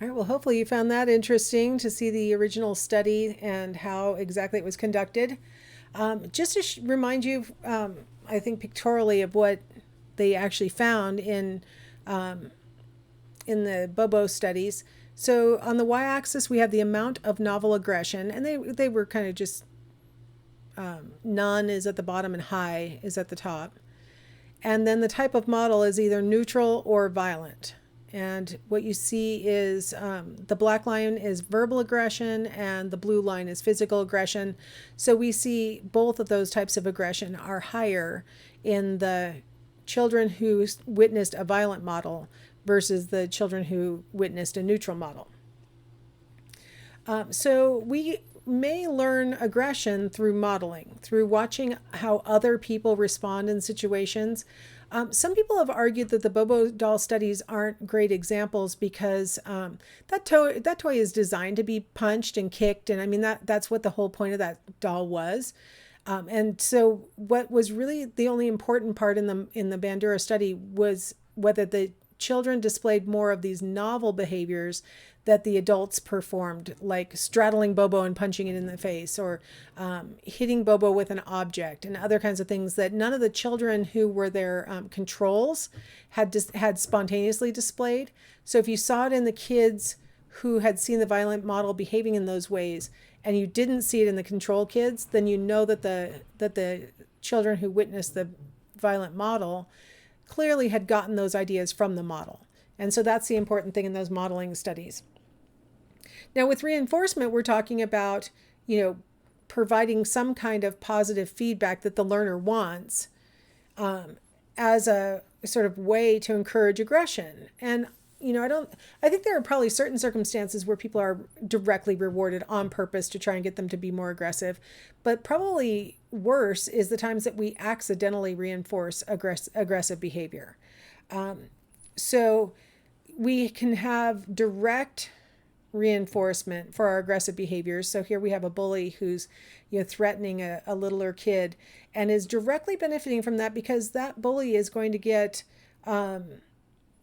All right, well, hopefully you found that interesting to see the original study and how exactly it was conducted. Just to remind you, I think pictorially of what they actually found in the Bobo studies. So on the y-axis, we have the amount of novel aggression, and they were kind of just none is at the bottom and high is at the top. And then the type of model is either neutral or violent. And what you see is the black line is verbal aggression and the blue line is physical aggression. So we see both of those types of aggression are higher in the children who witnessed a violent model versus the children who witnessed a neutral model. So we may learn aggression through modeling, through watching how other people respond in situations. Some people have argued that the Bobo doll studies aren't great examples because that toy is designed to be punched and kicked, and I mean that's what the whole point of that doll was. And so, what was really the only important part in the Bandura study was whether the children displayed more of these novel behaviors that the adults performed, like straddling Bobo and punching it in the face, or hitting Bobo with an object, and other kinds of things that none of the children who were their controls had spontaneously displayed. So if you saw it in the kids who had seen the violent model behaving in those ways, and you didn't see it in the control kids, then you know that the children who witnessed the violent model clearly had gotten those ideas from the model. And so that's the important thing in those modeling studies. Now, with reinforcement, we're talking about, providing some kind of positive feedback that the learner wants as a sort of way to encourage aggression. And, I think there are probably certain circumstances where people are directly rewarded on purpose to try and get them to be more aggressive. But probably worse is the times that we accidentally reinforce aggressive behavior. So we can have direct reinforcement for our aggressive behaviors. So here we have a bully who's threatening a littler kid and is directly benefiting from that because that bully is going to get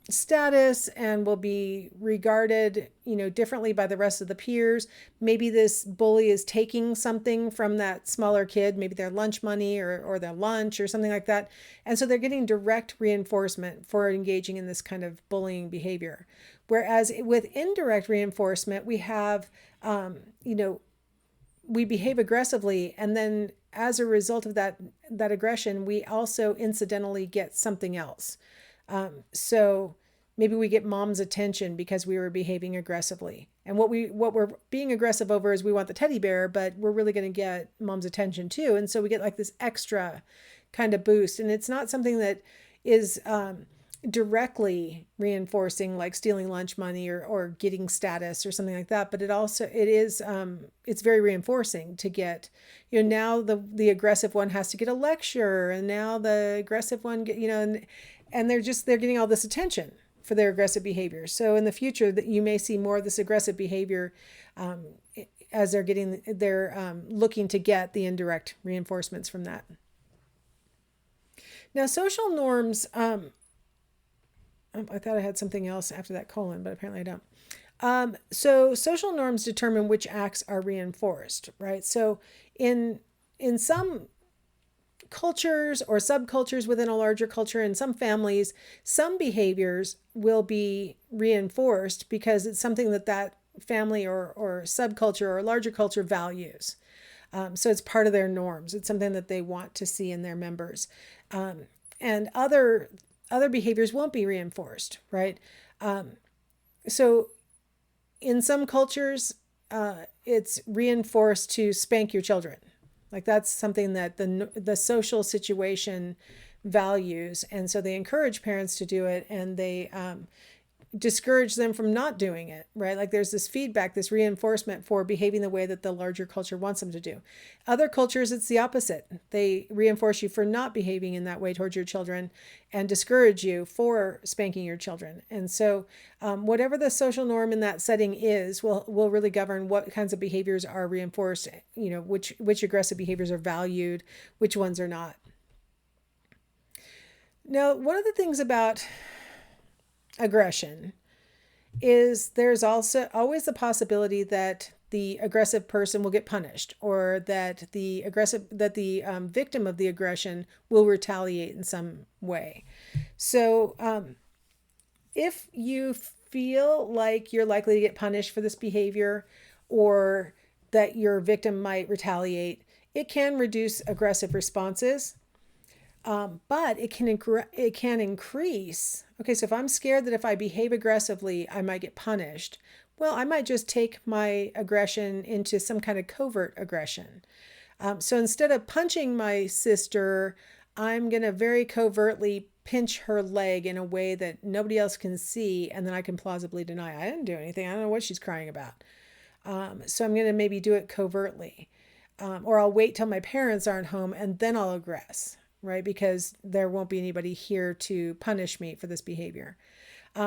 status and will be regarded differently by the rest of the peers. Maybe this bully is taking something from that smaller kid, maybe their lunch money or their lunch or something like that, and so they're getting direct reinforcement for engaging in this kind of bullying behavior. Whereas with indirect reinforcement, we have we behave aggressively, and then as a result of that aggression, we also incidentally get something else. So maybe we get mom's attention because we were behaving aggressively. And what we're being aggressive over is we want the teddy bear, but we're really going to get mom's attention too. And so we get like this extra kind of boost. And it's not something that is directly reinforcing, like stealing lunch money or getting status or something like that, but it's very reinforcing to get, now the aggressive one has to get a lecture, and now the aggressive one and they're getting all this attention for their aggressive behavior. So in the future, that you may see more of this aggressive behavior as they're looking to get the indirect reinforcements from that. Now, social norms. I thought I had something else after that colon, but apparently I don't. So social norms determine which acts are reinforced, right? So in some cultures or subcultures within a larger culture, in some families, some behaviors will be reinforced because it's something that family or subculture or larger culture values. So it's part of their norms. It's something that they want to see in their members. And other behaviors won't be reinforced, right? So in some cultures, it's reinforced to spank your children. Like that's something that the social situation values. And so they encourage parents to do it, and they discourage them from not doing it, right? Like there's this feedback, this reinforcement for behaving the way that the larger culture wants them to do. Other cultures, it's the opposite. They reinforce you for not behaving in that way towards your children and discourage you for spanking your children. And so whatever the social norm in that setting is will really govern what kinds of behaviors are reinforced, which aggressive behaviors are valued, which ones are not. Now, one of the things about aggression is there's also always the possibility that the aggressive person will get punished, or that the victim of the aggression will retaliate in some way. So if you feel like you're likely to get punished for this behavior, or that your victim might retaliate, it can reduce aggressive responses. But it can increase. Okay, so if I'm scared that if I behave aggressively, I might get punished, well, I might just take my aggression into some kind of covert aggression. So instead of punching my sister, I'm going to very covertly pinch her leg in a way that nobody else can see, and then I can plausibly deny I didn't do anything. I don't know what she's crying about. So I'm going to maybe do it covertly. Or I'll wait till my parents aren't home and then I'll aggress, right? Because there won't be anybody here to punish me for this behavior.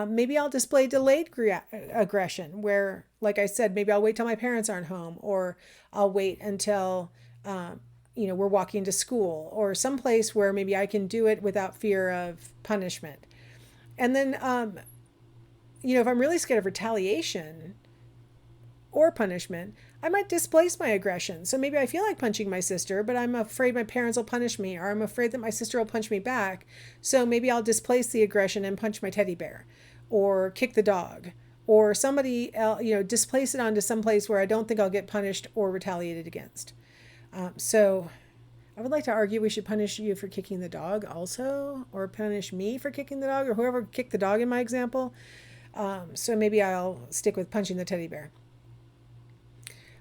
Maybe I'll display delayed aggression where, like I said, maybe I'll wait till my parents aren't home, or I'll wait until, we're walking to school, or someplace where maybe I can do it without fear of punishment. And then, if I'm really scared of retaliation or punishment, I might displace my aggression. So maybe I feel like punching my sister, but I'm afraid my parents will punish me, or I'm afraid that my sister will punch me back. So maybe I'll displace the aggression and punch my teddy bear, or kick the dog, or somebody else, displace it onto some place where I don't think I'll get punished or retaliated against. So I would like to argue we should punish you for kicking the dog also, or punish me for kicking the dog, or whoever kicked the dog in my example. So maybe I'll stick with punching the teddy bear.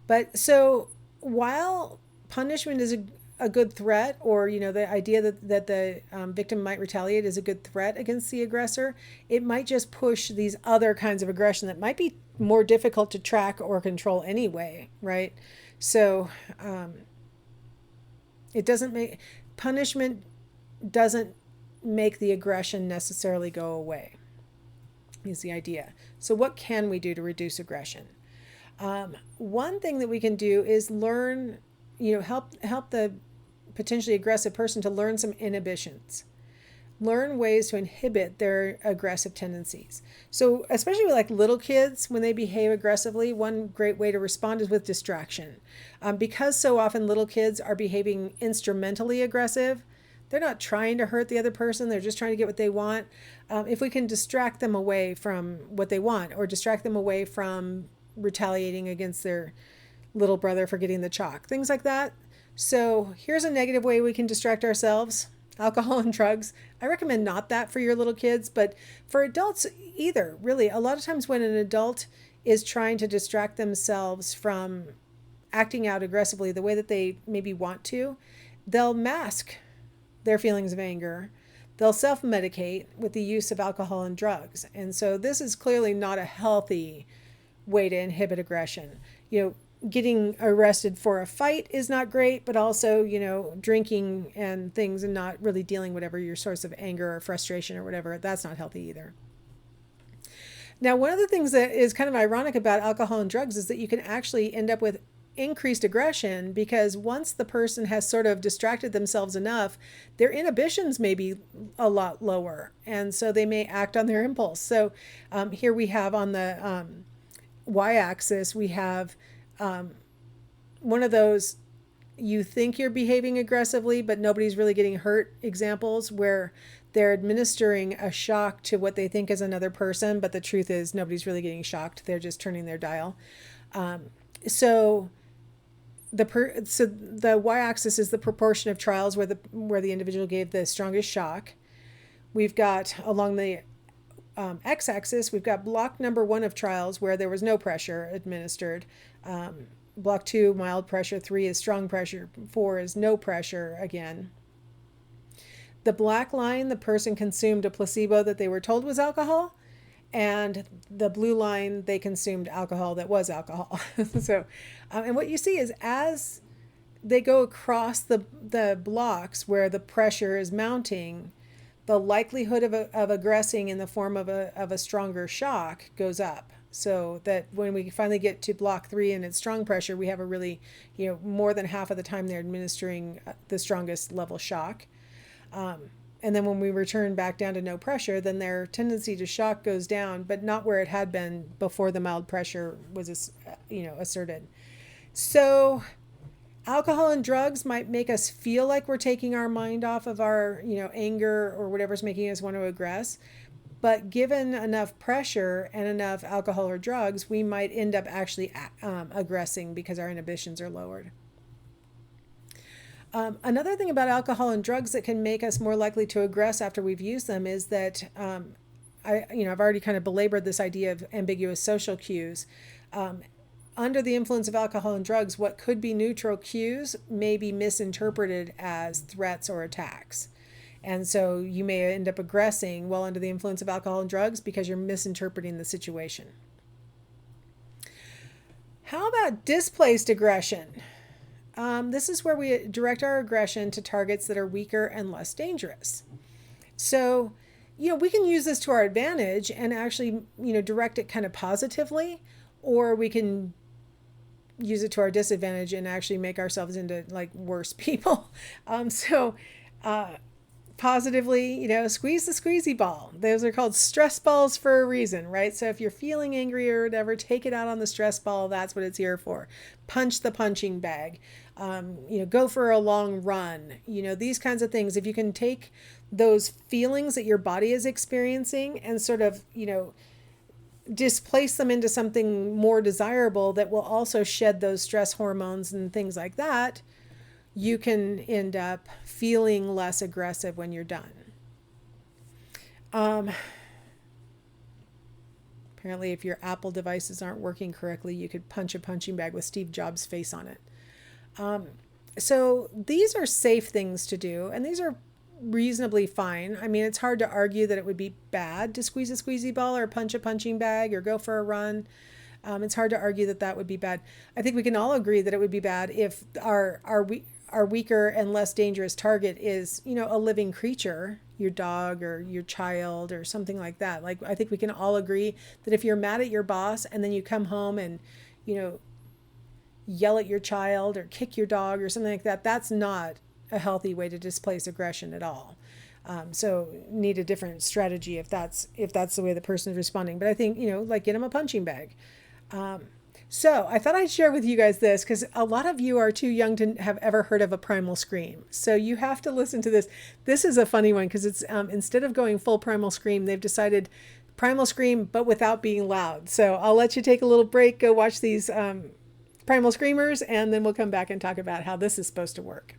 But so while punishment is a good threat, or the idea that the victim might retaliate is a good threat against the aggressor, it might just push these other kinds of aggression that might be more difficult to track or control anyway, right? So punishment doesn't make the aggression necessarily go away, is the idea. So what can we do to reduce aggression? One thing that we can do is learn, help the potentially aggressive person to learn some inhibitions. Learn ways to inhibit their aggressive tendencies. So especially with like little kids, when they behave aggressively, one great way to respond is with distraction. Because so often little kids are behaving instrumentally aggressive, they're not trying to hurt the other person, they're just trying to get what they want. If we can distract them away from what they want, or distract them away from retaliating against their little brother for getting the chalk, things like that. So here's a negative way we can distract ourselves: alcohol and drugs. I recommend not that for your little kids, but for adults either, really. A lot of times when an adult is trying to distract themselves from acting out aggressively the way that they maybe want to, they'll mask their feelings of anger. They'll self-medicate with the use of alcohol and drugs. And so this is clearly not a healthy way to inhibit aggression. Getting arrested for a fight is not great, but also, drinking and things and not really dealing whatever your source of anger or frustration or whatever, that's not healthy either. Now, one of the things that is kind of ironic about alcohol and drugs is that you can actually end up with increased aggression, because once the person has sort of distracted themselves enough, their inhibitions may be a lot lower, and so they may act on their impulse. So here we have on the y-axis, we have one of those you think you're behaving aggressively but nobody's really getting hurt examples, where they're administering a shock to what they think is another person, but the truth is nobody's really getting shocked, they're just turning their dial. So the y-axis is the proportion of trials where the individual gave the strongest shock. We've got along the x-axis, we've got block number 1 of trials where there was no pressure administered. Block 2, mild pressure. 3 is strong pressure. 4 is no pressure again. The black line, the person consumed a placebo that they were told was alcohol, and the blue line, they consumed alcohol that was alcohol. So, and what you see is as they go across the blocks where the pressure is mounting, the likelihood of aggressing in the form of a stronger shock goes up. So that when we finally get to block 3 and it's strong pressure, we have a really, more than half of the time they're administering the strongest level shock. And then when we return back down to no pressure, then their tendency to shock goes down, but not where it had been before the mild pressure was, asserted. So alcohol and drugs might make us feel like we're taking our mind off of our, anger or whatever's making us want to aggress. But given enough pressure and enough alcohol or drugs, we might end up actually aggressing because our inhibitions are lowered. Another thing about alcohol and drugs that can make us more likely to aggress after we've used them is that I've already kind of belabored this idea of ambiguous social cues. Under the influence of alcohol and drugs, what could be neutral cues may be misinterpreted as threats or attacks. And so you may end up aggressing while under the influence of alcohol and drugs because you're misinterpreting the situation. How about displaced aggression? This is where we direct our aggression to targets that are weaker and less dangerous. So, we can use this to our advantage and actually, direct it kind of positively, or we can use it to our disadvantage and actually make ourselves into like worse people. Positively, squeeze the squeezy ball. Those are called stress balls for a reason, right? So if you're feeling angry or whatever, take it out on the stress ball. That's what it's here for. Punch the punching bag. Go for a long run. These kinds of things. If you can take those feelings that your body is experiencing and sort of, displace them into something more desirable that will also shed those stress hormones and things like that, you can end up feeling less aggressive when you're done. Apparently, if your Apple devices aren't working correctly, you could punch a punching bag with Steve Jobs' face on it. So these are safe things to do, and these are reasonably fine. I mean, it's hard to argue that it would be bad to squeeze a squeezy ball or punch a punching bag or go for a run. It's hard to argue that that would be bad. I think we can all agree that it would be bad if our weaker and less dangerous target is, a living creature, your dog or your child or something like that. Like, I think we can all agree that if you're mad at your boss and then you come home and, yell at your child or kick your dog or something like that, that's not a healthy way to displace aggression at all. So need a different strategy if that's the way the person is responding. But I think, like get them a punching bag. So I thought I'd share with you guys this because a lot of you are too young to have ever heard of a primal scream. So you have to listen to this. This is a funny one because it's instead of going full primal scream, they've decided primal scream, but without being loud. So I'll let you take a little break, go watch these primal screamers, and then we'll come back and talk about how this is supposed to work.